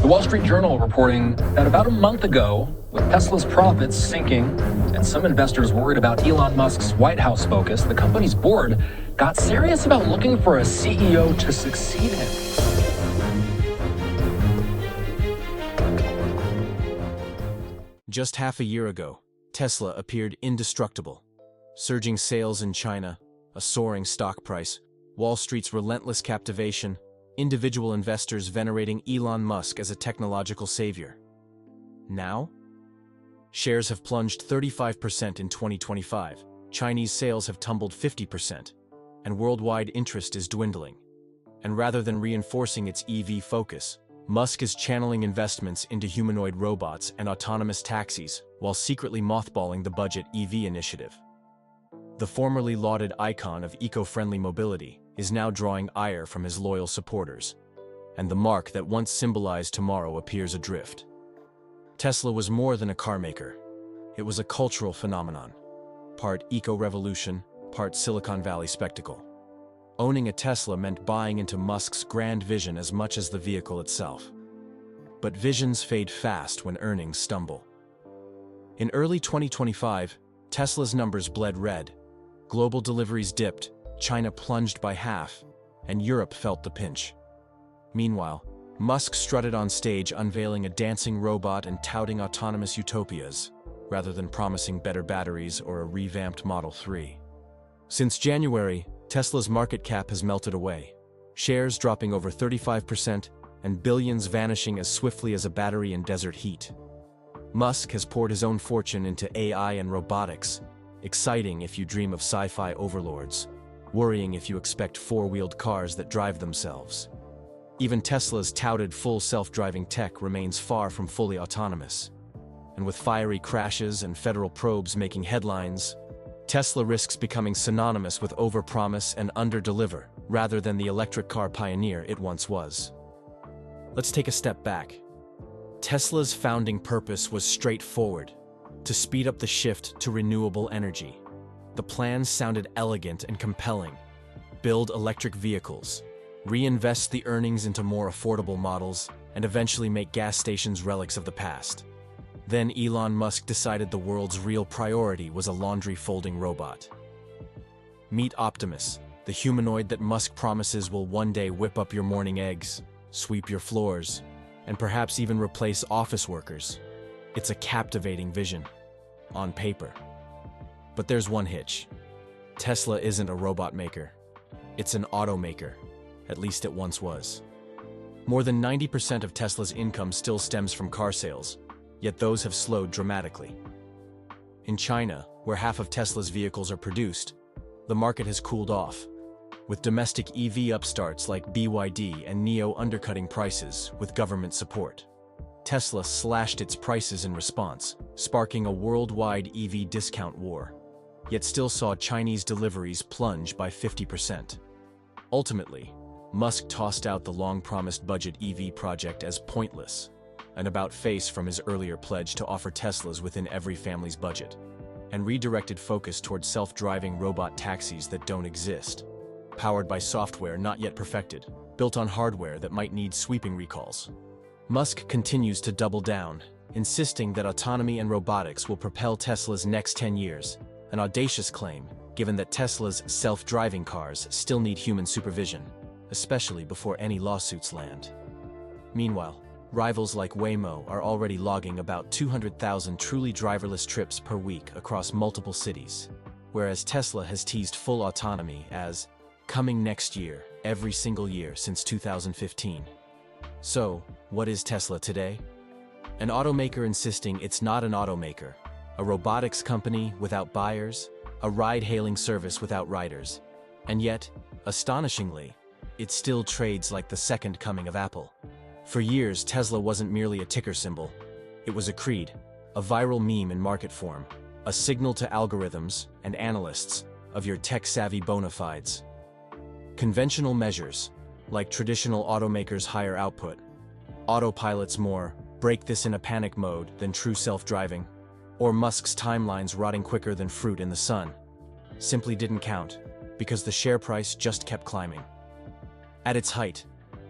Wall Street Journal reporting that about a month ago, with Tesla's profits sinking and some investors worried about Elon Musk's White House focus, the company's board got serious about looking for a CEO to succeed him. Just half a year ago, Tesla appeared indestructible. Surging sales in China, a soaring stock price, Wall Street's relentless captivation, individual investors venerating Elon Musk as a technological savior. Now, shares have plunged 35% in 2025, Chinese sales have tumbled 50%, and worldwide interest is dwindling. And rather than reinforcing its EV focus, Musk is channeling investments into humanoid robots and autonomous taxis while secretly mothballing the budget EV initiative. The formerly lauded icon of eco-friendly mobility is now drawing ire from his loyal supporters, and the mark that once symbolized tomorrow appears adrift. Tesla was more than a car maker. It was a cultural phenomenon, part eco-revolution, part Silicon Valley spectacle. Owning a Tesla meant buying into Musk's grand vision as much as the vehicle itself. But visions fade fast when earnings stumble. In early 2025, Tesla's numbers bled red. Global deliveries dipped, China plunged by half, and Europe felt the pinch. Meanwhile, Musk strutted on stage unveiling a dancing robot and touting autonomous utopias, rather than promising better batteries or a revamped Model 3. Since January, Tesla's market cap has melted away, shares dropping over 35% and billions vanishing as swiftly as a battery in desert heat. Musk has poured his own fortune into AI and robotics, exciting if you dream of sci-fi overlords, worrying if you expect four-wheeled cars that drive themselves. Even Tesla's touted full self-driving tech remains far from fully autonomous. And with fiery crashes and federal probes making headlines, Tesla risks becoming synonymous with overpromise and underdeliver, rather than the electric car pioneer it once was. Let's take a step back. Tesla's founding purpose was straightforward: to speed up the shift to renewable energy. The plans sounded elegant and compelling. Build electric vehicles, reinvest the earnings into more affordable models, and eventually make gas stations relics of the past. Then Elon Musk decided the world's real priority was a laundry-folding robot. Meet Optimus, the humanoid that Musk promises will one day whip up your morning eggs, sweep your floors, and perhaps even replace office workers. It's a captivating vision, on paper. But there's one hitch. Tesla isn't a robot maker. It's an automaker, at least it once was. More than 90% of Tesla's income still stems from car sales, yet those have slowed dramatically. In China, where half of Tesla's vehicles are produced, the market has cooled off, with domestic EV upstarts like BYD and NIO undercutting prices with government support. Tesla slashed its prices in response, sparking a worldwide EV discount war, yet still saw Chinese deliveries plunge by 50%. Ultimately, Musk tossed out the long-promised budget EV project as pointless, an about-face from his earlier pledge to offer Teslas within every family's budget, and redirected focus towards self-driving robot taxis that don't exist, powered by software not yet perfected, built on hardware that might need sweeping recalls. Musk continues to double down, insisting that autonomy and robotics will propel Tesla's next 10 years, an audacious claim, given that Tesla's self-driving cars still need human supervision, especially before any lawsuits land. Meanwhile, rivals like Waymo are already logging about 200,000 truly driverless trips per week across multiple cities, whereas Tesla has teased full autonomy as coming next year, every single year since 2015. So, what is Tesla today? An automaker insisting it's not an automaker, a robotics company without buyers, a ride-hailing service without riders, and yet, astonishingly, it still trades like the second coming of Apple. For years, Tesla wasn't merely a ticker symbol. It was a creed, a viral meme in market form, a signal to algorithms and analysts of your tech-savvy bona fides. Conventional measures, like traditional automakers' higher output, autopilot's more break this in a panic mode than true self-driving, or Musk's timelines rotting quicker than fruit in the sun, simply didn't count, because the share price just kept climbing. At its height,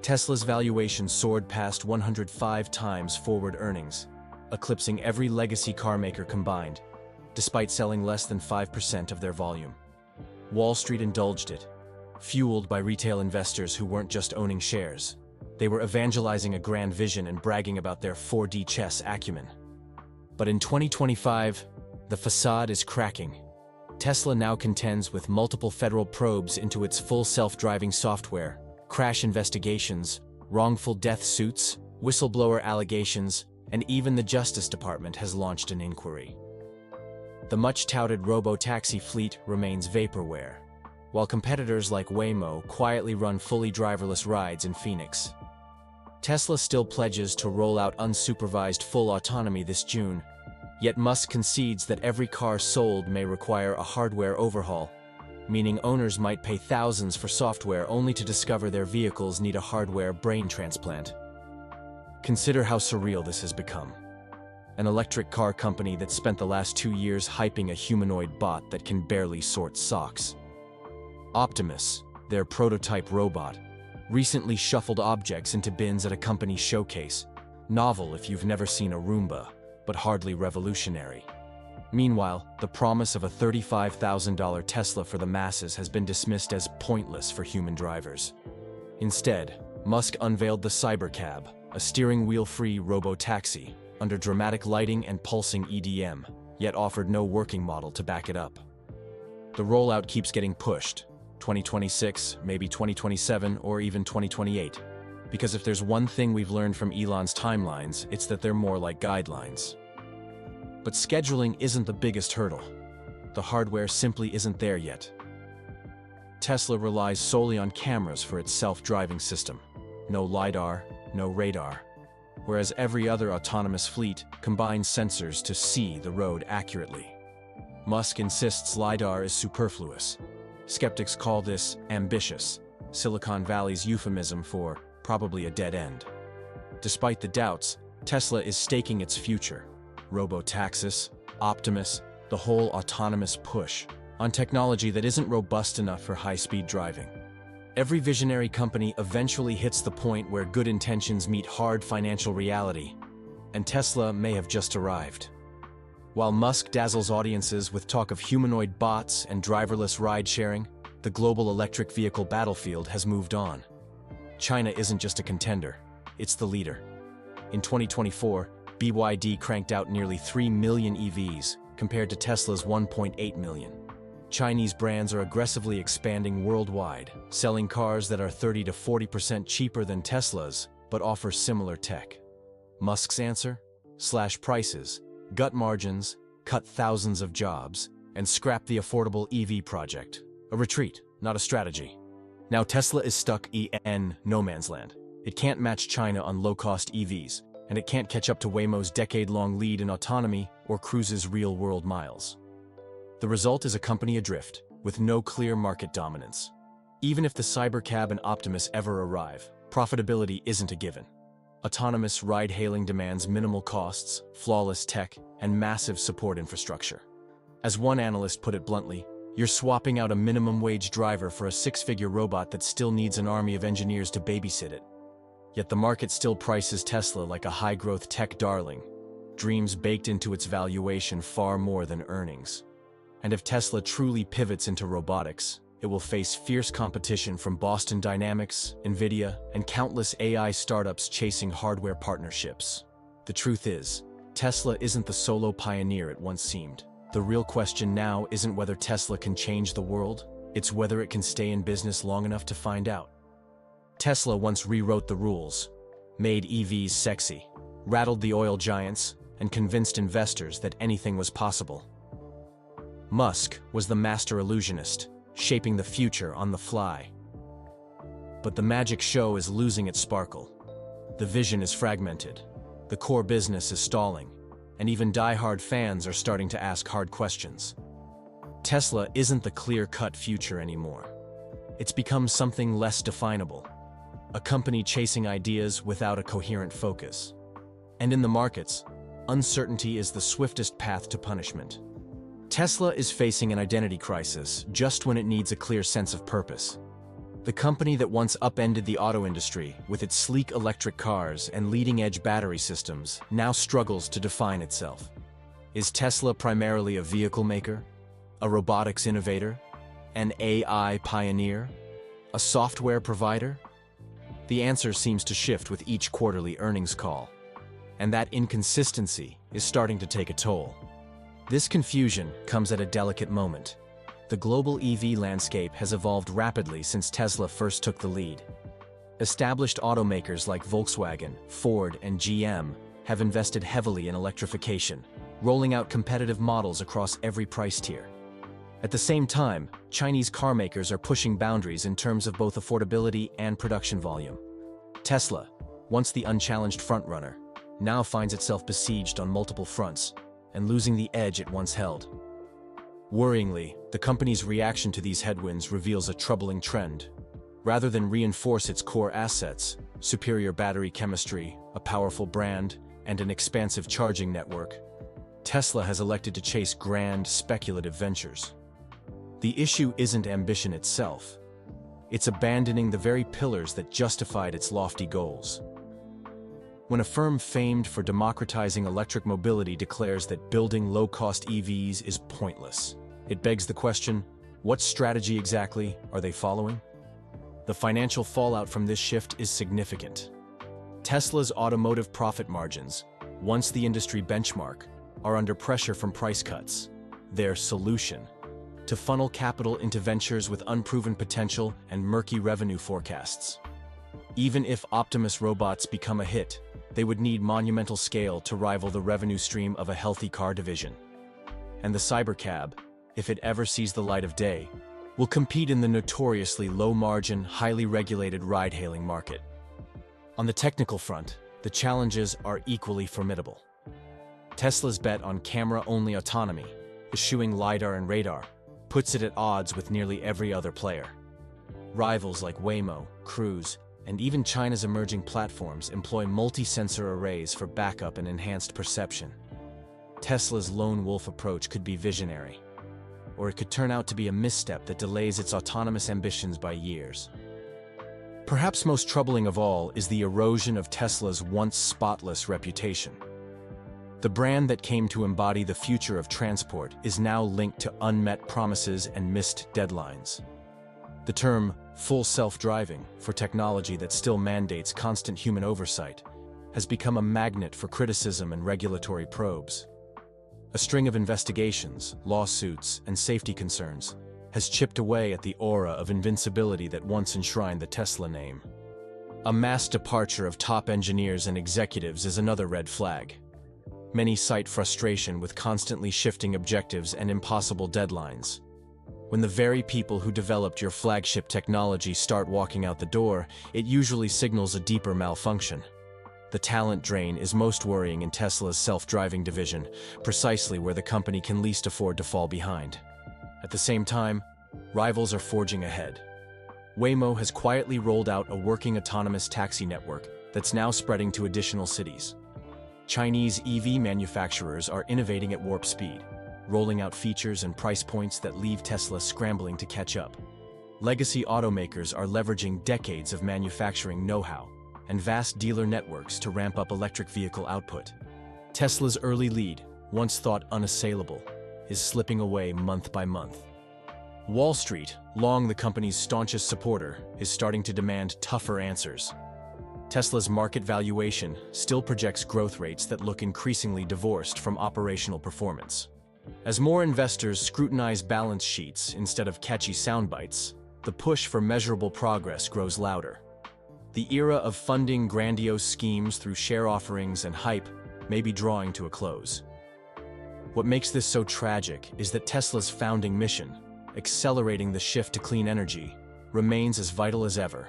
Tesla's valuation soared past 105 times forward earnings, eclipsing every legacy carmaker combined, despite selling less than 5% of their volume. Wall Street indulged it, fueled by retail investors who weren't just owning shares. They were evangelizing a grand vision and bragging about their 4D chess acumen. But in 2025, the facade is cracking. Tesla now contends with multiple federal probes into its full self-driving software, crash investigations, wrongful death suits, whistleblower allegations, and even the Justice Department has launched an inquiry. The much-touted robotaxi fleet remains vaporware, while competitors like Waymo quietly run fully driverless rides in Phoenix. Tesla still pledges to roll out unsupervised full autonomy this June, yet Musk concedes that every car sold may require a hardware overhaul, meaning owners might pay thousands for software only to discover their vehicles need a hardware brain transplant. Consider how surreal this has become. An electric car company that spent the last 2 years hyping a humanoid bot that can barely sort socks. Optimus, their prototype robot, recently shuffled objects into bins at a company showcase. Novel if you've never seen a Roomba, but hardly revolutionary. Meanwhile, the promise of a $35,000 Tesla for the masses has been dismissed as pointless for human drivers. Instead, Musk unveiled the Cybercab, a steering wheel-free robotaxi, under dramatic lighting and pulsing EDM, yet offered no working model to back it up. The rollout keeps getting pushed, 2026, maybe 2027, or even 2028. Because if there's one thing we've learned from Elon's timelines, it's that they're more like guidelines. But scheduling isn't the biggest hurdle. The hardware simply isn't there yet. Tesla relies solely on cameras for its self-driving system. No LiDAR, no radar. Whereas every other autonomous fleet combines sensors to see the road accurately. Musk insists LiDAR is superfluous. Skeptics call this ambitious, Silicon Valley's euphemism for probably a dead end. Despite the doubts, Tesla is staking its future. Robotaxis, Optimus, the whole autonomous push, on technology that isn't robust enough for high-speed driving. Every visionary company eventually hits the point where good intentions meet hard financial reality, and Tesla may have just arrived. While Musk dazzles audiences with talk of humanoid bots and driverless ride-sharing, the global electric vehicle battlefield has moved on. China isn't just a contender, it's the leader. In 2024, BYD cranked out nearly 3 million EVs, compared to Tesla's 1.8 million. Chinese brands are aggressively expanding worldwide, selling cars that are 30 to 40% cheaper than Tesla's, but offer similar tech. Musk's answer? Slash prices, gut margins, cut thousands of jobs, and scrap the affordable EV project. A retreat, not a strategy. Now Tesla is stuck in no man's land. It can't match China on low-cost EVs, and it can't catch up to Waymo's decade-long lead in autonomy or Cruise's real-world miles. The result is a company adrift, with no clear market dominance. Even if the Cybercab and Optimus ever arrive, profitability isn't a given. Autonomous ride-hailing demands minimal costs, flawless tech, and massive support infrastructure. As one analyst put it bluntly, you're swapping out a minimum-wage driver for a six-figure robot that still needs an army of engineers to babysit it. Yet the market still prices Tesla like a high-growth tech darling, dreams baked into its valuation far more than earnings. And if Tesla truly pivots into robotics, it will face fierce competition from Boston Dynamics, NVIDIA, and countless AI startups chasing hardware partnerships. The truth is, Tesla isn't the solo pioneer it once seemed. The real question now isn't whether Tesla can change the world, it's whether it can stay in business long enough to find out. Tesla once rewrote the rules, made EVs sexy, rattled the oil giants, and convinced investors that anything was possible. Musk was the master illusionist, shaping the future on the fly. But the magic show is losing its sparkle. The vision is fragmented, the core business is stalling, and even die-hard fans are starting to ask hard questions. Tesla isn't the clear-cut future anymore. It's become something less definable, a company chasing ideas without a coherent focus. And in the markets, uncertainty is the swiftest path to punishment. Tesla is facing an identity crisis just when it needs a clear sense of purpose. The company that once upended the auto industry with its sleek electric cars and leading-edge battery systems now struggles to define itself. Is Tesla primarily a vehicle maker, a robotics innovator, an AI pioneer, a software provider? The answer seems to shift with each quarterly earnings call, and that inconsistency is starting to take a toll. This confusion comes at a delicate moment. The global EV landscape has evolved rapidly since Tesla first took the lead. Established automakers like Volkswagen, Ford, and GM have invested heavily in electrification, rolling out competitive models across every price tier. At the same time, Chinese car makers are pushing boundaries in terms of both affordability and production volume. Tesla, once the unchallenged frontrunner, now finds itself besieged on multiple fronts and losing the edge it once held. Worryingly, the company's reaction to these headwinds reveals a troubling trend. Rather than reinforce its core assets, superior battery chemistry, a powerful brand, and an expansive charging network, Tesla has elected to chase grand, speculative ventures. The issue isn't ambition itself. It's abandoning the very pillars that justified its lofty goals. When a firm famed for democratizing electric mobility declares that building low-cost EVs is pointless, it begs the question, what strategy exactly are they following? The financial fallout from this shift is significant. Tesla's automotive profit margins, once the industry benchmark, are under pressure from price cuts. Their solution: to funnel capital into ventures with unproven potential and murky revenue forecasts. Even if Optimus robots become a hit, they would need monumental scale to rival the revenue stream of a healthy car division. And the cybercab, if it ever sees the light of day, will compete in the notoriously low-margin, highly regulated ride-hailing market. On the technical front, the challenges are equally formidable. Tesla's bet on camera-only autonomy, eschewing LiDAR and radar, puts it at odds with nearly every other player. Rivals like Waymo, Cruise, and even China's emerging platforms employ multi-sensor arrays for backup and enhanced perception. Tesla's lone wolf approach could be visionary, or it could turn out to be a misstep that delays its autonomous ambitions by years. Perhaps most troubling of all is the erosion of Tesla's once spotless reputation. The brand that came to embody the future of transport is now linked to unmet promises and missed deadlines. The term full self-driving, for technology that still mandates constant human oversight, has become a magnet for criticism and regulatory probes. A string of investigations, lawsuits, and safety concerns has chipped away at the aura of invincibility that once enshrined the Tesla name. A mass departure of top engineers and executives is another red flag. Many cite frustration with constantly shifting objectives and impossible deadlines. When the very people who developed your flagship technology start walking out the door, it usually signals a deeper malfunction. The talent drain is most worrying in Tesla's self-driving division, precisely where the company can least afford to fall behind. At the same time, rivals are forging ahead. Waymo has quietly rolled out a working autonomous taxi network that's now spreading to additional cities. Chinese EV manufacturers are innovating at warp speed, rolling out features and price points that leave Tesla scrambling to catch up. Legacy automakers are leveraging decades of manufacturing know-how and vast dealer networks to ramp up electric vehicle output. Tesla's early lead, once thought unassailable, is slipping away month by month. Wall Street, long the company's staunchest supporter, is starting to demand tougher answers. Tesla's market valuation still projects growth rates that look increasingly divorced from operational performance. As more investors scrutinize balance sheets instead of catchy soundbites, the push for measurable progress grows louder. The era of funding grandiose schemes through share offerings and hype may be drawing to a close. What makes this so tragic is that Tesla's founding mission, accelerating the shift to clean energy, remains as vital as ever.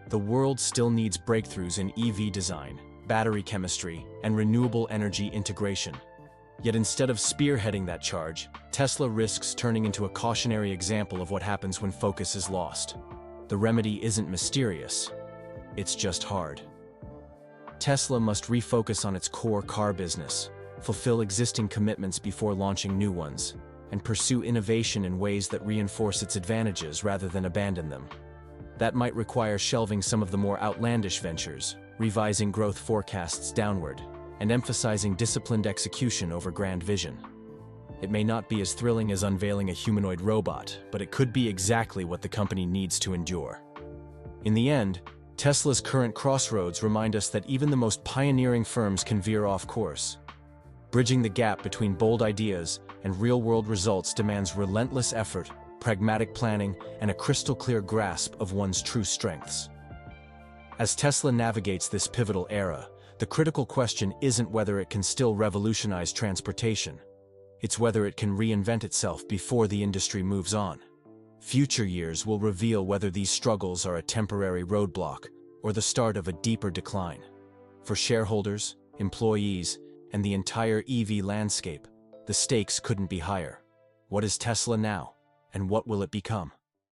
The world still needs breakthroughs in EV design, battery chemistry, and renewable energy integration. Yet instead of spearheading that charge, Tesla risks turning into a cautionary example of what happens when focus is lost. The remedy isn't mysterious, it's just hard. Tesla must refocus on its core car business, fulfill existing commitments before launching new ones, and pursue innovation in ways that reinforce its advantages rather than abandon them. That might require shelving some of the more outlandish ventures, revising growth forecasts downward, and emphasizing disciplined execution over grand vision. It may not be as thrilling as unveiling a humanoid robot, but it could be exactly what the company needs to endure. In the end, Tesla's current crossroads remind us that even the most pioneering firms can veer off course. Bridging the gap between bold ideas and real-world results demands relentless effort, pragmatic planning, and a crystal-clear grasp of one's true strengths. As Tesla navigates this pivotal era, the critical question isn't whether it can still revolutionize transportation. It's whether it can reinvent itself before the industry moves on. Future years will reveal whether these struggles are a temporary roadblock or the start of a deeper decline. For shareholders, employees, and the entire EV landscape, the stakes couldn't be higher. What is Tesla now, and what will it become?